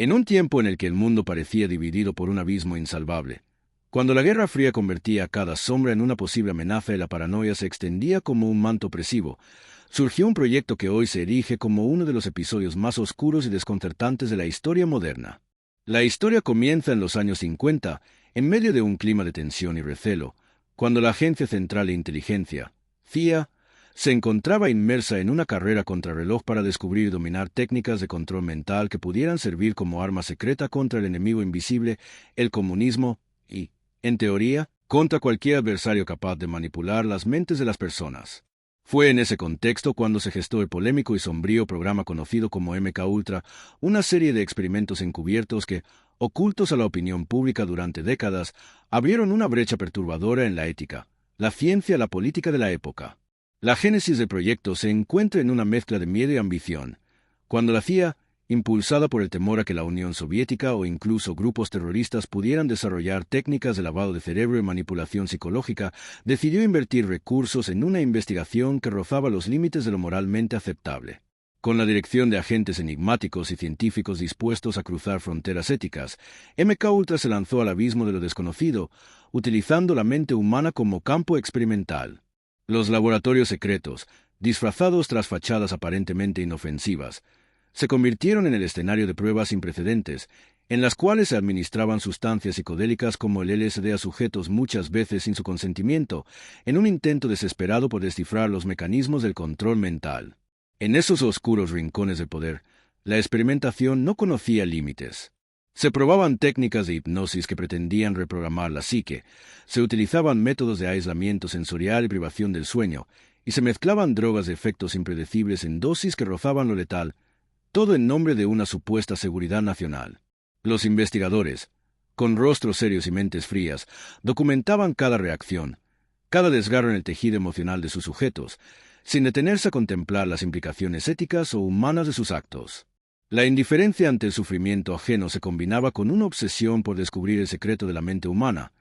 En un tiempo en el que el mundo parecía dividido por un abismo insalvable, cuando la Guerra Fría convertía a cada sombra en una posible amenaza y la paranoia se extendía como un manto opresivo, surgió un proyecto que hoy se erige como uno de los episodios más oscuros y desconcertantes de la historia moderna. La historia comienza en los años 50, en medio de un clima de tensión y recelo, cuando la Agencia Central de Inteligencia, CIA, se encontraba inmersa en una carrera contrarreloj para descubrir y dominar técnicas de control mental que pudieran servir como arma secreta contra el enemigo invisible, el comunismo, y, en teoría, contra cualquier adversario capaz de manipular las mentes de las personas. Fue en ese contexto cuando se gestó el polémico y sombrío programa conocido como MKUltra, una serie de experimentos encubiertos que, ocultos a la opinión pública durante décadas, abrieron una brecha perturbadora en la ética, la ciencia y la política de la época. La génesis del proyecto se encuentra en una mezcla de miedo y ambición, cuando la CIA, impulsada por el temor a que la Unión Soviética o incluso grupos terroristas pudieran desarrollar técnicas de lavado de cerebro y manipulación psicológica, decidió invertir recursos en una investigación que rozaba los límites de lo moralmente aceptable. Con la dirección de agentes enigmáticos y científicos dispuestos a cruzar fronteras éticas, MKUltra se lanzó al abismo de lo desconocido, utilizando la mente humana como campo experimental. Los laboratorios secretos, disfrazados tras fachadas aparentemente inofensivas, se convirtieron en el escenario de pruebas sin precedentes, en las cuales se administraban sustancias psicodélicas como el LSD a sujetos muchas veces sin su consentimiento, en un intento desesperado por descifrar los mecanismos del control mental. En esos oscuros rincones del poder, la experimentación no conocía límites. Se probaban técnicas de hipnosis que pretendían reprogramar la psique, se utilizaban métodos de aislamiento sensorial y privación del sueño, y se mezclaban drogas de efectos impredecibles en dosis que rozaban lo letal, todo en nombre de una supuesta seguridad nacional. Los investigadores, con rostros serios y mentes frías, documentaban cada reacción, cada desgarro en el tejido emocional de sus sujetos, sin detenerse a contemplar las implicaciones éticas o humanas de sus actos. La indiferencia ante el sufrimiento ajeno se combinaba con una obsesión por descubrir el secreto de la mente humana,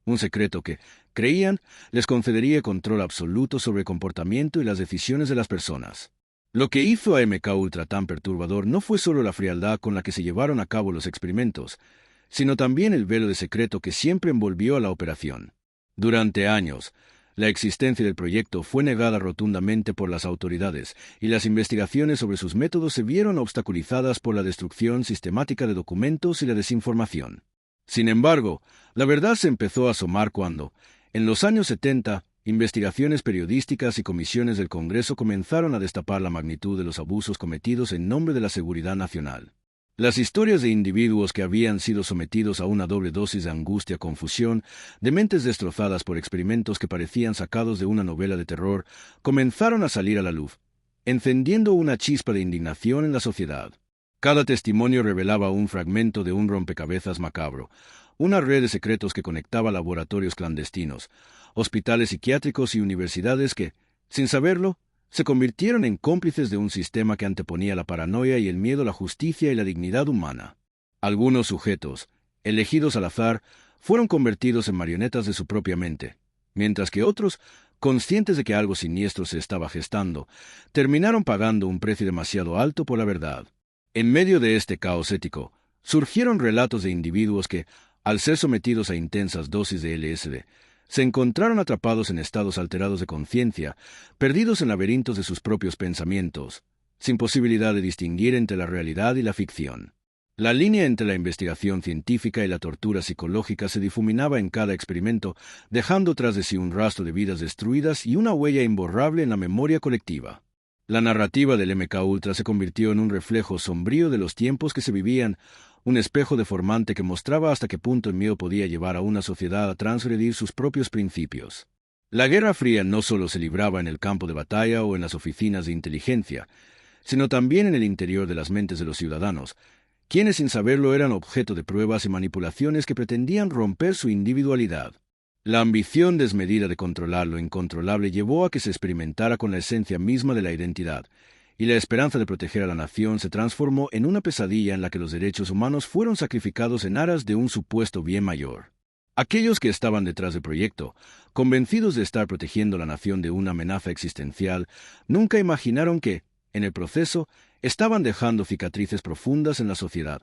un secreto que, creían, les concedería control absoluto sobre el comportamiento y las decisiones de las personas. Lo que hizo a MKUltra tan perturbador no fue solo la frialdad con la que se llevaron a cabo los experimentos, sino también el velo de secreto que siempre envolvió a la operación. Durante años, la existencia del proyecto fue negada rotundamente por las autoridades, y las investigaciones sobre sus métodos se vieron obstaculizadas por la destrucción sistemática de documentos y la desinformación. Sin embargo, la verdad se empezó a asomar cuando, en los años 70, investigaciones periodísticas y comisiones del Congreso comenzaron a destapar la magnitud de los abusos cometidos en nombre de la seguridad nacional. Las historias de individuos que habían sido sometidos a una doble dosis de angustia, confusión, de mentes destrozadas por experimentos que parecían sacados de una novela de terror, comenzaron a salir a la luz, encendiendo una chispa de indignación en la sociedad. Cada testimonio revelaba un fragmento de un rompecabezas macabro, una red de secretos que conectaba laboratorios clandestinos, hospitales psiquiátricos y universidades que, sin saberlo, se convirtieron en cómplices de un sistema que anteponía la paranoia y el miedo a la justicia y la dignidad humana. Algunos sujetos, elegidos al azar, fueron convertidos en marionetas de su propia mente, mientras que otros, conscientes de que algo siniestro se estaba gestando, terminaron pagando un precio demasiado alto por la verdad. En medio de este caos ético, surgieron relatos de individuos que, al ser sometidos a intensas dosis de LSD, se encontraron atrapados en estados alterados de conciencia, perdidos en laberintos de sus propios pensamientos, sin posibilidad de distinguir entre la realidad y la ficción. La línea entre la investigación científica y la tortura psicológica se difuminaba en cada experimento, dejando tras de sí un rastro de vidas destruidas y una huella imborrable en la memoria colectiva. La narrativa del MKUltra se convirtió en un reflejo sombrío de los tiempos que se vivían, un espejo deformante que mostraba hasta qué punto el miedo podía llevar a una sociedad a transgredir sus propios principios. La Guerra Fría no solo se libraba en el campo de batalla o en las oficinas de inteligencia, sino también en el interior de las mentes de los ciudadanos, quienes sin saberlo eran objeto de pruebas y manipulaciones que pretendían romper su individualidad. La ambición desmedida de controlar lo incontrolable llevó a que se experimentara con la esencia misma de la identidad, y la esperanza de proteger a la nación se transformó en una pesadilla en la que los derechos humanos fueron sacrificados en aras de un supuesto bien mayor. Aquellos que estaban detrás del proyecto, convencidos de estar protegiendo a la nación de una amenaza existencial, nunca imaginaron que, en el proceso, estaban dejando cicatrices profundas en la sociedad,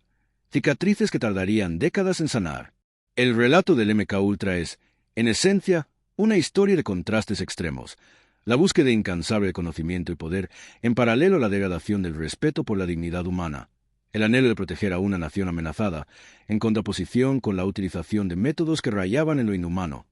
cicatrices que tardarían décadas en sanar. El relato del MK Ultra es, en esencia, una historia de contrastes extremos, la búsqueda incansable de conocimiento y poder, en paralelo a la degradación del respeto por la dignidad humana, el anhelo de proteger a una nación amenazada, en contraposición con la utilización de métodos que rayaban en lo inhumano.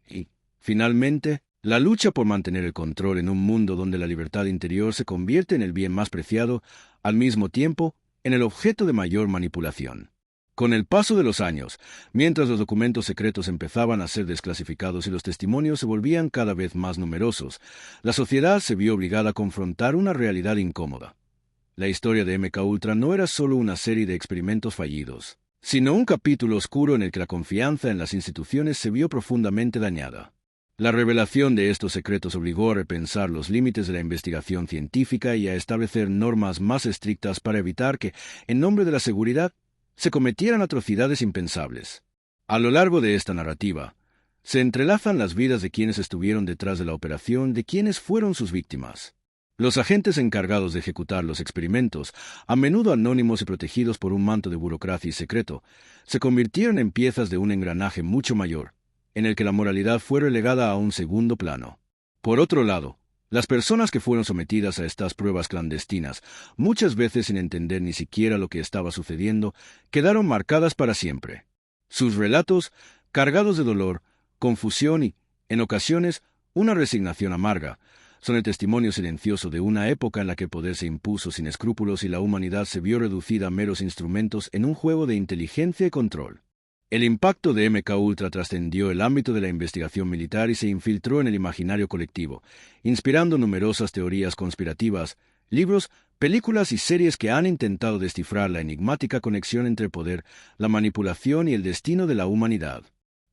Y, finalmente, la lucha por mantener el control en un mundo donde la libertad interior se convierte en el bien más preciado, al mismo tiempo, en el objeto de mayor manipulación. Con el paso de los años, mientras los documentos secretos empezaban a ser desclasificados y los testimonios se volvían cada vez más numerosos, la sociedad se vio obligada a confrontar una realidad incómoda. La historia de MK Ultra no era solo una serie de experimentos fallidos, sino un capítulo oscuro en el que la confianza en las instituciones se vio profundamente dañada. La revelación de estos secretos obligó a repensar los límites de la investigación científica y a establecer normas más estrictas para evitar que, en nombre de la seguridad, se cometieran atrocidades impensables. A lo largo de esta narrativa, se entrelazan las vidas de quienes estuvieron detrás de la operación, de quienes fueron sus víctimas. Los agentes encargados de ejecutar los experimentos, a menudo anónimos y protegidos por un manto de burocracia y secreto, se convirtieron en piezas de un engranaje mucho mayor, en el que la moralidad fue relegada a un segundo plano. Por otro lado, las personas que fueron sometidas a estas pruebas clandestinas, muchas veces sin entender ni siquiera lo que estaba sucediendo, quedaron marcadas para siempre. Sus relatos, cargados de dolor, confusión y, en ocasiones, una resignación amarga, son el testimonio silencioso de una época en la que el poder se impuso sin escrúpulos y la humanidad se vio reducida a meros instrumentos en un juego de inteligencia y control. El impacto de MK Ultra trascendió el ámbito de la investigación militar y se infiltró en el imaginario colectivo, inspirando numerosas teorías conspirativas, libros, películas y series que han intentado descifrar la enigmática conexión entre el poder, la manipulación y el destino de la humanidad.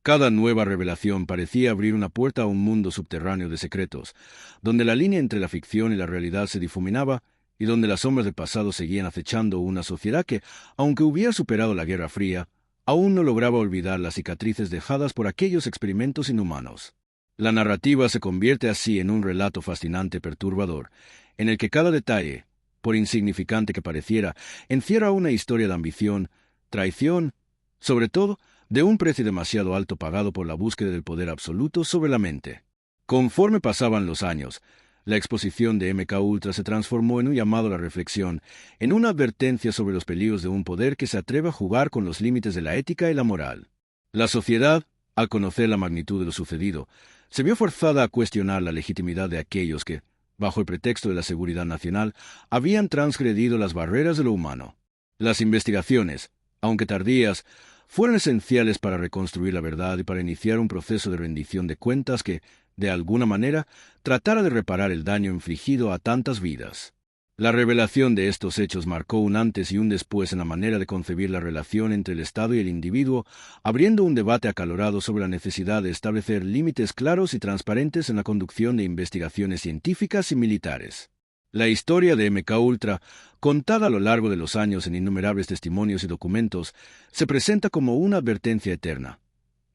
Cada nueva revelación parecía abrir una puerta a un mundo subterráneo de secretos, donde la línea entre la ficción y la realidad se difuminaba y donde las sombras del pasado seguían acechando una sociedad que, aunque hubiera superado la Guerra Fría, aún no lograba olvidar las cicatrices dejadas por aquellos experimentos inhumanos. La narrativa se convierte así en un relato fascinante y perturbador, en el que cada detalle, por insignificante que pareciera, encierra una historia de ambición, traición, sobre todo, de un precio demasiado alto pagado por la búsqueda del poder absoluto sobre la mente. Conforme pasaban los años, la exposición de MK Ultra se transformó en un llamado a la reflexión, en una advertencia sobre los peligros de un poder que se atreve a jugar con los límites de la ética y la moral. La sociedad, al conocer la magnitud de lo sucedido, se vio forzada a cuestionar la legitimidad de aquellos que, bajo el pretexto de la seguridad nacional, habían transgredido las barreras de lo humano. Las investigaciones, aunque tardías, fueron esenciales para reconstruir la verdad y para iniciar un proceso de rendición de cuentas que, de alguna manera, tratara de reparar el daño infligido a tantas vidas. La revelación de estos hechos marcó un antes y un después en la manera de concebir la relación entre el Estado y el individuo, abriendo un debate acalorado sobre la necesidad de establecer límites claros y transparentes en la conducción de investigaciones científicas y militares. La historia de MK Ultra, contada a lo largo de los años en innumerables testimonios y documentos, se presenta como una advertencia eterna.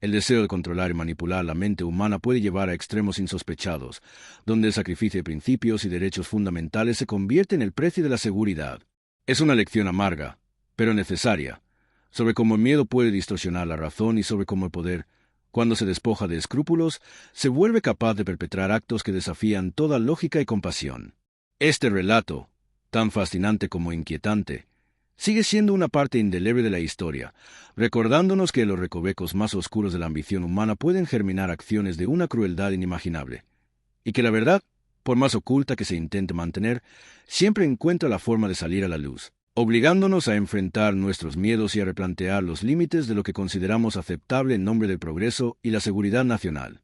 El deseo de controlar y manipular la mente humana puede llevar a extremos insospechados, donde el sacrificio de principios y derechos fundamentales se convierte en el precio de la seguridad. Es una lección amarga, pero necesaria, sobre cómo el miedo puede distorsionar la razón y sobre cómo el poder, cuando se despoja de escrúpulos, se vuelve capaz de perpetrar actos que desafían toda lógica y compasión. Este relato, tan fascinante como inquietante, sigue siendo una parte indeleble de la historia, recordándonos que en los recovecos más oscuros de la ambición humana pueden germinar acciones de una crueldad inimaginable, y que la verdad, por más oculta que se intente mantener, siempre encuentra la forma de salir a la luz, obligándonos a enfrentar nuestros miedos y a replantear los límites de lo que consideramos aceptable en nombre del progreso y la seguridad nacional.